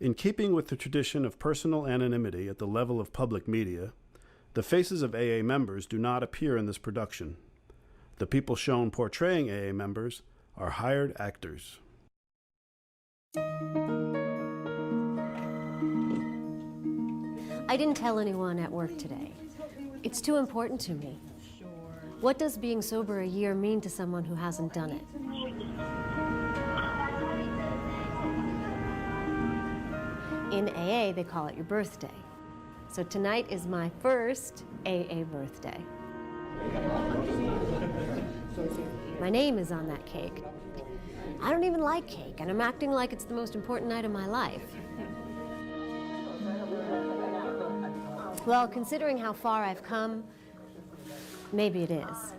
In keeping with the tradition of personal anonymity at the level of public media, the faces of AA members do not appear in this production. The people shown portraying AA members are hired actors. I didn't tell anyone at work today. It's too important to me. What does being sober a year mean to someone who hasn't done it? In AA, they call it your birthday. So tonight is my first AA birthday. My name is on that cake. I don't even like cake, and I'm acting like it's the most important night of my life. Well, considering how far I've come, maybe it is.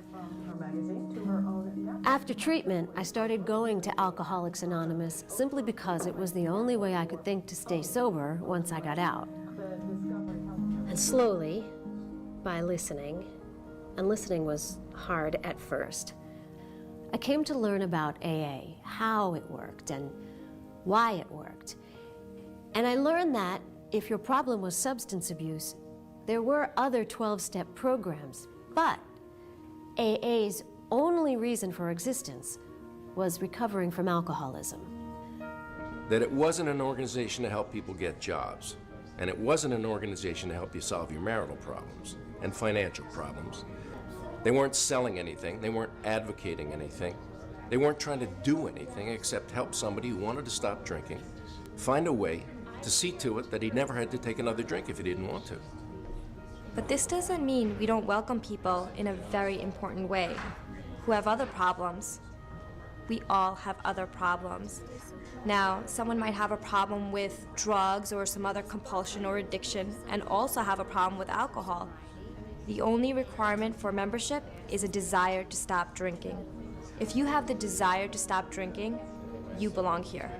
After treatment, I started going to Alcoholics Anonymous simply because it was the only way I could think to stay sober once I got out. And slowly, by listening, and listening was hard at first, I came to learn about AA, how it worked and why it worked. And I learned that if your problem was substance abuse, there were other 12-step programs, but AA's only reason for existence was recovering from alcoholism. That it wasn't an organization to help people get jobs, and it wasn't an organization to help you solve your marital problems and financial problems. They weren't selling anything, they weren't advocating anything, they weren't trying to do anything except help somebody who wanted to stop drinking find a way to see to it that he never had to take another drink if he didn't want to. But this doesn't mean we don't welcome people in a very important way who have other problems. We all have other problems. Now, someone might have a problem with drugs or some other compulsion or addiction and also have a problem with alcohol. The only requirement for membership is a desire to stop drinking. If you have the desire to stop drinking, you belong here.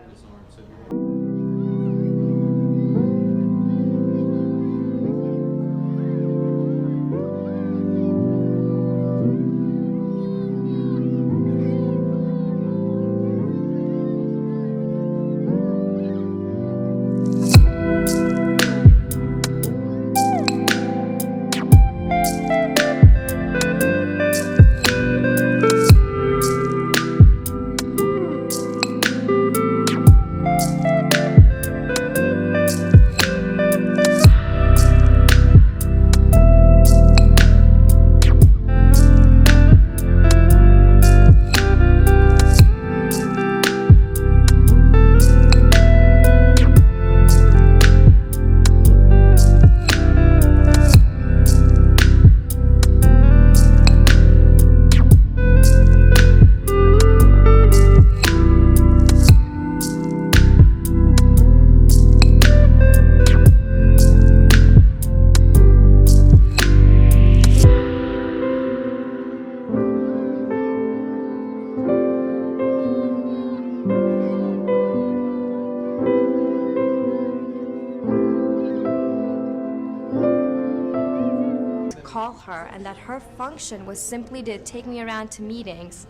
Call her, and that her function was simply to take me around to meetings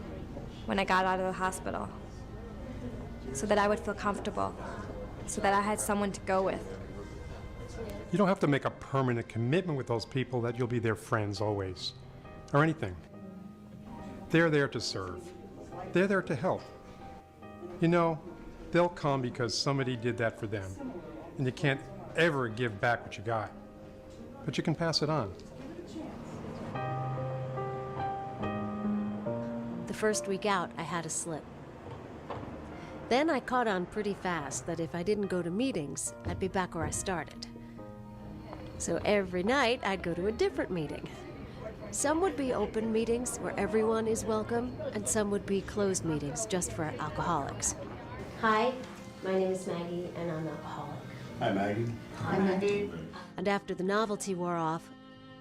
when I got out of the hospital, so that I would feel comfortable, so that I had someone to go with. You don't have to make a permanent commitment with those people that you'll be their friends always, or anything. They're there to serve. They're there to help. You know, they'll come because somebody did that for them, and you can't ever give back what you got, but you can pass it on. The first week out, I had a slip. Then I caught on pretty fast that if I didn't go to meetings, I'd be back where I started. So every night, I'd go to a different meeting. Some would be open meetings where everyone is welcome, and some would be closed meetings just for alcoholics. Hi, my name is Maggie, and I'm an alcoholic. Hi, Maggie. Hi, Maggie. And after the novelty wore off,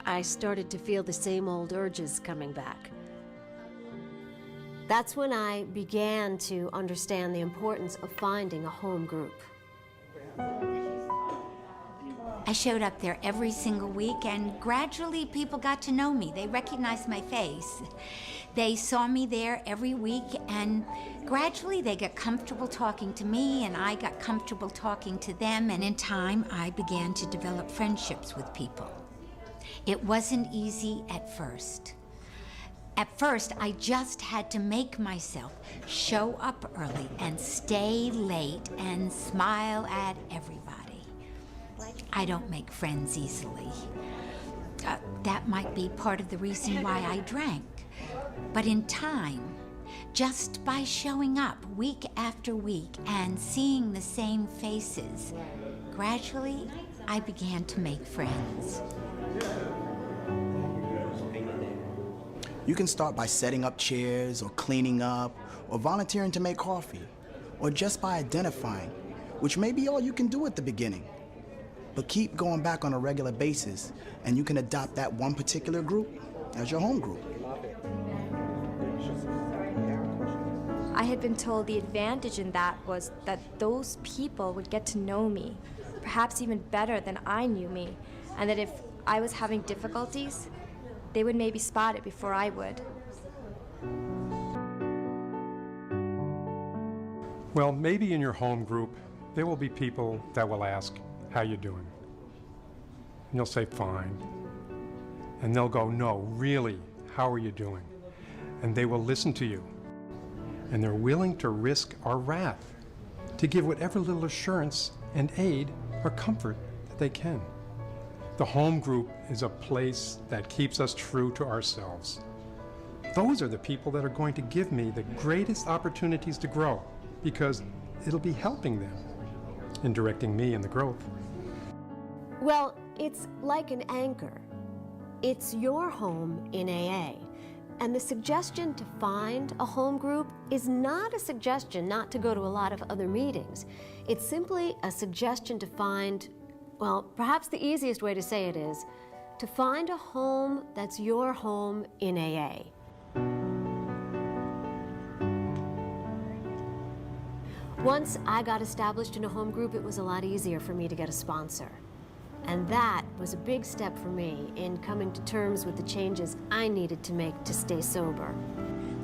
I started to feel the same old urges coming back. That's when I began to understand the importance of finding a home group. I showed up there every single week, and gradually people got to know me. They recognized my face. They saw me there every week, and gradually they got comfortable talking to me, and I got comfortable talking to them, and in time I began to develop friendships with people. It wasn't easy at first. At first, I just had to make myself show up early and stay late and smile at everybody. I don't make friends easily. That might be part of the reason why I drank. But in time, just by showing up week after week and seeing the same faces, gradually I began to make friends. You can start by setting up chairs or cleaning up or volunteering to make coffee or just by identifying, which may be all you can do at the beginning. But keep going back on a regular basis and you can adopt that one particular group as your home group. I had been told the advantage in that was that those people would get to know me, perhaps even better than I knew me, and that if I was having difficulties, they would maybe spot it before I would. Well, maybe in your home group, there will be people that will ask, how you doing? And you'll say, fine. And they'll go, no, really, how are you doing? And they will listen to you. And they're willing to risk our wrath, to give whatever little assurance and aid or comfort that they can. The home group is a place that keeps us true to ourselves. Those are the people that are going to give me the greatest opportunities to grow, because it'll be helping them in directing me in the growth. Well, it's like an anchor. It's your home in AA. And the suggestion to find a home group is not a suggestion not to go to a lot of other meetings. It's simply a suggestion to find, well, perhaps the easiest way to say it is, to find a home that's your home in AA. Once I got established in a home group, it was a lot easier for me to get a sponsor. And that was a big step for me in coming to terms with the changes I needed to make to stay sober.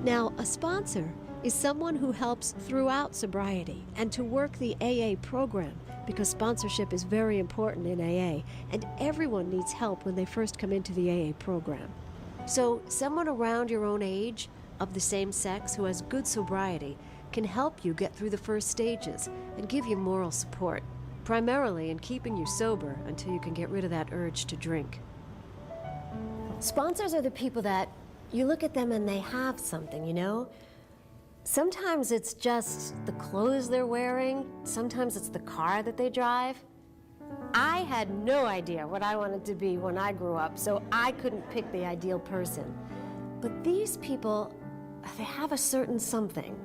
Now, a sponsor is someone who helps throughout sobriety and to work the AA program, because sponsorship is very important in AA, and everyone needs help when they first come into the AA program. So someone around your own age, of the same sex, who has good sobriety, can help you get through the first stages and give you moral support, primarily in keeping you sober until you can get rid of that urge to drink. Sponsors are the people that you look at them and they have something, you know? Sometimes it's just the clothes they're wearing, sometimes it's the car that they drive. I had no idea what I wanted to be when I grew up, so I couldn't pick the ideal person. But these people, they have a certain something,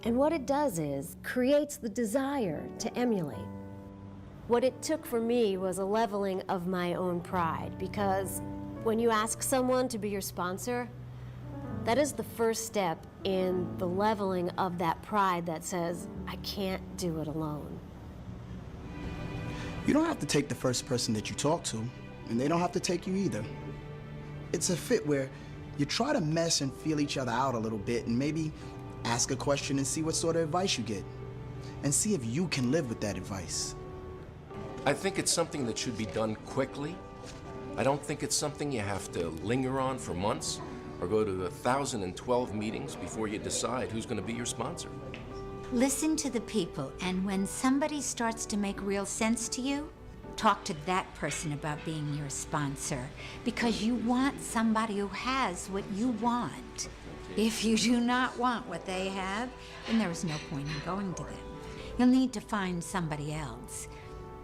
and what it does is creates the desire to emulate. What it took for me was a leveling of my own pride, because when you ask someone to be your sponsor, that is the first step in the leveling of that pride that says, I can't do it alone. You don't have to take the first person that you talk to, and they don't have to take you either. It's a fit where you try to mess and feel each other out a little bit and maybe ask a question and see what sort of advice you get, and see if you can live with that advice. I think it's something that should be done quickly. I don't think it's something you have to linger on for months or go to 1,012 meetings before you decide who's going to be your sponsor. Listen to the people, and when somebody starts to make real sense to you, talk to that person about being your sponsor, because you want somebody who has what you want. If you do not want what they have, then there is no point in going to them. You'll need to find somebody else.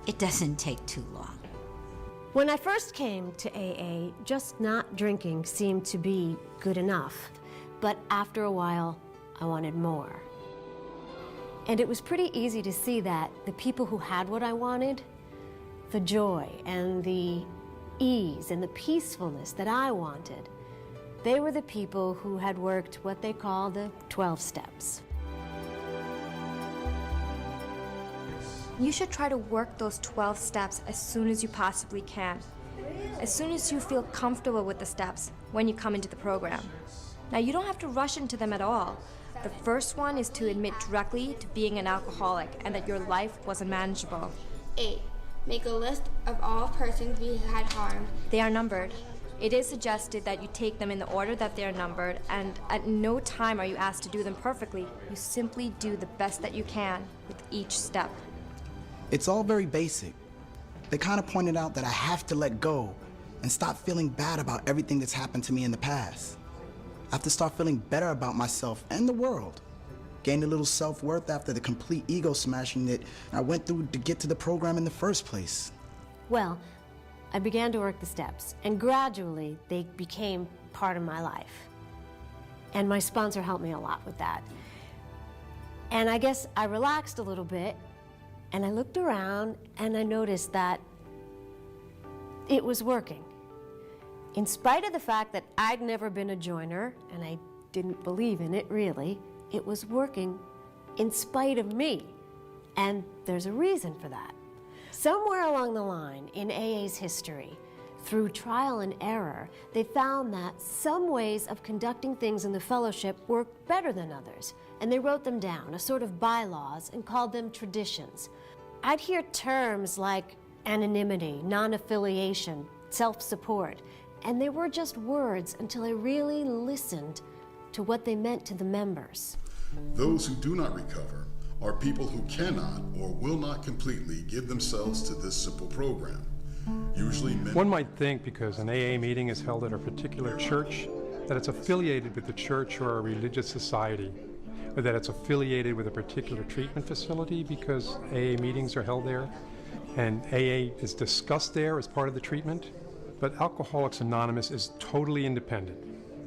It doesn't take too long. When I first came to AA, just not drinking seemed to be good enough. But after a while, I wanted more. And it was pretty easy to see that the people who had what I wanted, the joy and the ease and the peacefulness that I wanted, they were the people who had worked what they call the 12 steps. You should try to work those 12 steps as soon as you possibly can. As soon as you feel comfortable with the steps when you come into the program. Now, you don't have to rush into them at all. The first one is to admit directly to being an alcoholic and that your life was unmanageable. 8. Make a list of all persons we had harmed. They are numbered. It is suggested that you take them in the order that they are numbered, and at no time are you asked to do them perfectly. You simply do the best that you can with each step. It's all very basic. They kind of pointed out that I have to let go and stop feeling bad about everything that's happened to me in the past. I have to start feeling better about myself and the world. Gain a little self-worth after the complete ego smashing that I went through to get to the program in the first place. Well, I began to work the steps, and gradually they became part of my life. And my sponsor helped me a lot with that. And I guess I relaxed a little bit, and I looked around, and I noticed that it was working. In spite of the fact that I'd never been a joiner, and I didn't believe in it really, it was working in spite of me. And there's a reason for that. Somewhere along the line in AA's history, through trial and error, they found that some ways of conducting things in the fellowship worked better than others, and they wrote them down, a sort of bylaws, and called them traditions. I'd hear terms like anonymity, non-affiliation, self-support, and they were just words until I really listened to what they meant to the members. Those who do not recover are people who cannot or will not completely give themselves to this simple program. Usually One might think because an AA meeting is held at a particular church that it's affiliated with the church or a religious society, or that it's affiliated with a particular treatment facility because AA meetings are held there and AA is discussed there as part of the treatment. But Alcoholics Anonymous is totally independent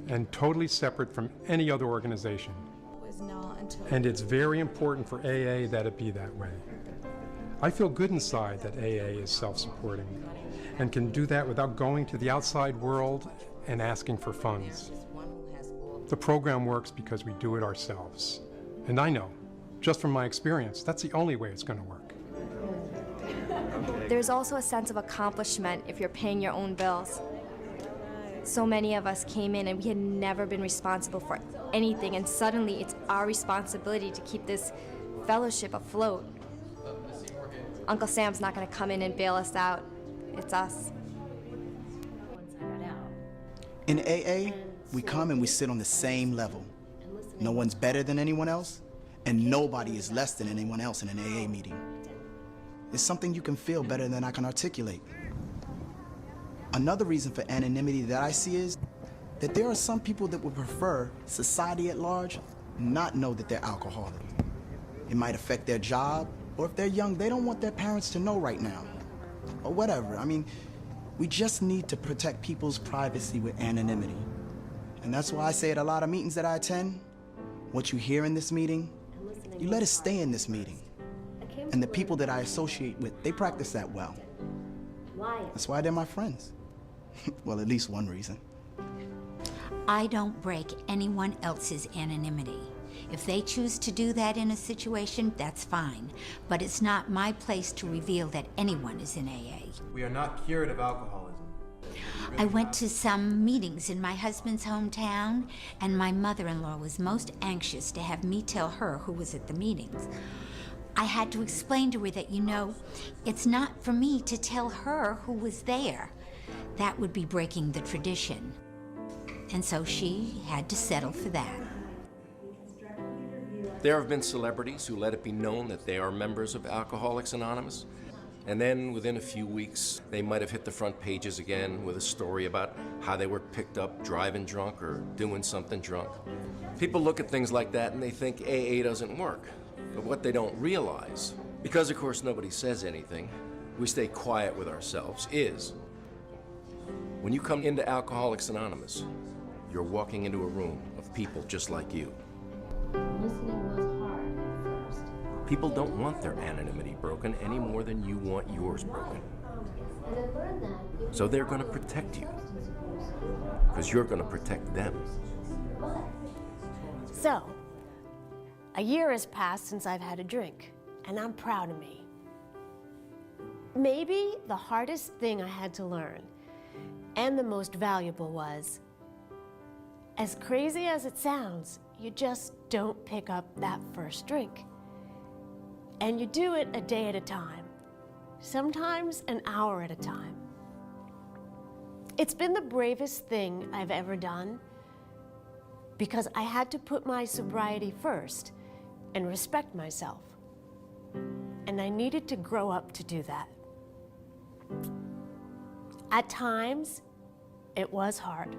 and totally separate from any other organization. And it's very important for AA that it be that way. I feel good inside that AA is self-supporting and can do that without going to the outside world and asking for funds. The program works because we do it ourselves. And I know, just from my experience, that's the only way it's going to work. There's also a sense of accomplishment if you're paying your own bills. So many of us came in and we had never been responsible for anything, and suddenly it's our responsibility to keep this fellowship afloat. Uncle Sam's not going to come in and bail us out. It's us. In AA, we come and we sit on the same level. No one's better than anyone else, and nobody is less than anyone else in an AA meeting. It's something you can feel better than I can articulate. Another reason for anonymity that I see is that there are some people that would prefer society at large not know that they're alcoholic. It might affect their job, or if they're young, they don't want their parents to know right now, or whatever. I mean, we just need to protect people's privacy with anonymity. And that's why I say at a lot of meetings that I attend, what you hear in this meeting, you let it stay in this meeting. And the people that I associate with, they practice that well. That's why they're my friends. Well, at least one reason. I don't break anyone else's anonymity. If they choose to do that in a situation, that's fine. But it's not my place to reveal that anyone is in AA. We are not cured of alcoholism. I went to some meetings in my husband's hometown, and my mother-in-law was most anxious to have me tell her who was at the meetings. I had to explain to her that, it's not for me to tell her who was there. That would be breaking the tradition. And so she had to settle for that. There have been celebrities who let it be known that they are members of Alcoholics Anonymous, and then within a few weeks, they might have hit the front pages again with a story about how they were picked up driving drunk or doing something drunk. People look at things like that and they think AA doesn't work. But what they don't realize, because of course nobody says anything, we stay quiet with ourselves, is when you come into Alcoholics Anonymous, you're walking into a room of people just like you. Listening was hard at first. People don't want their anonymity broken any more than you want yours broken. And I learned that So they're going to protect you, because you're going to protect them. So, a year has passed since I've had a drink, and I'm proud of me. Maybe the hardest thing I had to learn, and the most valuable, was As crazy as it sounds, you just don't pick up that first drink. And you do it a day at a time, sometimes an hour at a time. It's been the bravest thing I've ever done because I had to put my sobriety first and respect myself. And I needed to grow up to do that. At times, it was hard.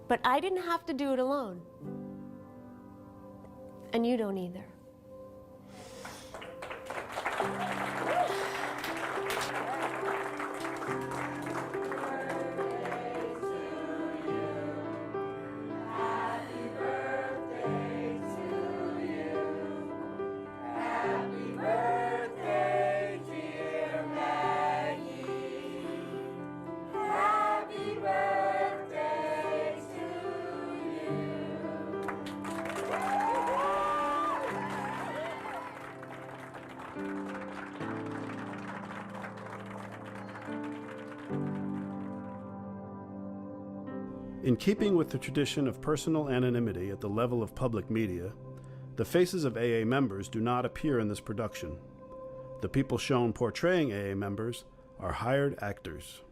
But I didn't have to do it alone. And you don't either. In keeping with the tradition of personal anonymity at the level of public media, the faces of AA members do not appear in this production. The people shown portraying AA members are hired actors.